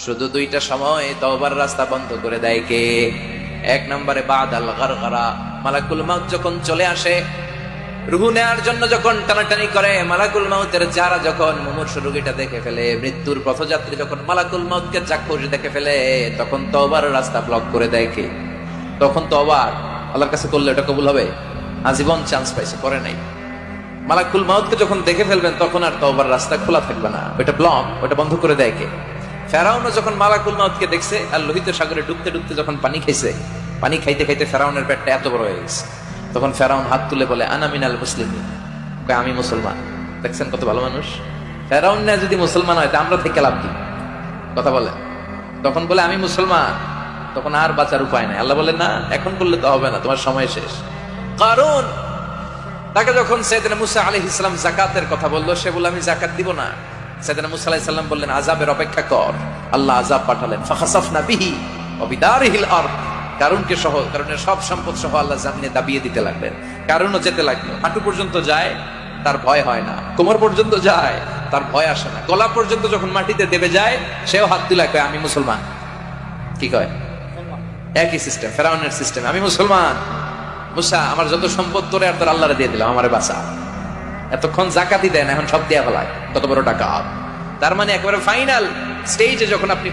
শুধু দুইটা সময় তওবার রাস্তা বন্ধ করে দেয় কে? এক নম্বরে বাদাল গারগারা, মালাকুল মাউত যখন চলে আসে রূহ নেয়ার জন্য, যখন টানাটানি করে মালাকুল মাউতের যারা, যখন মুমূর্ষু রোগীটা দেখে ফেলে, মৃত্যুর পথযাত্রী যখন মালাকুল মাউতকে চাক্ষুষ দেখে ফেলে, তখন তওবার রাস্তা ব্লক করে দেয় কে? তখন তওবা আল্লাহর কাছে করলে এটা কবুল হবে? আজীবন চান্স পাইছে, করে নাই। মালাকুল মাউতকে যখন দেখে ফেলবেন তখন আর তওবার রাস্তা খোলা থাকবে না, ওটা ব্লক, ওটা বন্ধ করে দেয় কে? ফেরাউনও যখন মালাকুল মাউতকে দেখছে আর লোহিত সাগরে ডুবতে ডুবতে যখন পানি খাইছে, পানি খাইতে খাইতে ফেরাউনের পেটটা এত বড় হয়ে গেছে, তখন ফেরাউন হাত তুলে বলে আনা মিনাল মুসলিমিন, আমি মুসলমান। দেখছেন কত ভালো মানুষ। ফেরাউন না যদি মুসলমান হয় তা আমরা থেকে লাভ কি? কথা বলে, তখন বলে আমি মুসলমান, তখন আর বাঁচার উপায় নাই। আল্লাহ বলে না, এখন করলে তো হবে না, তোমার সময় শেষ। কারণ তাকে যখন সাইয়েদনা মুসা আলাইহিস সালাম যাকাতের কথা বললো, সে বলল আমি যাকাত দিব না। সাইয়েদনা মুসা আলাইহিস সালাম বললেন আযাবের অপেক্ষা কর। আল্লাহ আযাব পাঠালেন, ফাখাসাফনা বিহি ওয়া বিদারিহিল আরদ, কারুনকে সহ, কারুনের সব সম্পদ সহ আল্লাহ জমিনে দাবিয়ে দিতে লাগলেন। কারুনও যেতে লাগলো, হাঁটু পর্যন্ত যায় তার ভয় হয় না, কোমর পর্যন্ত যায় তার ভয় আসে না, গলা পর্যন্ত যখন মাটিতে দেবে যায় সেও হাত তুলে কয় আমি মুসলমান। কি কয়? একই সিস্টেম, ফেরাউনের সিস্টেম, আমি মুসলমান। মুসা আমার যত সম্পদ তোরে আর তোর আল্লাহরে দিয়ে দিলাম, আমারে বাঁচা। এতক্ষণ জাকাতই দেন, এখন সব দিয়া ফেলায়, কত বড় টাকা। তার মানে একেবারে ফাইনাল স্টেজে যখন আপনি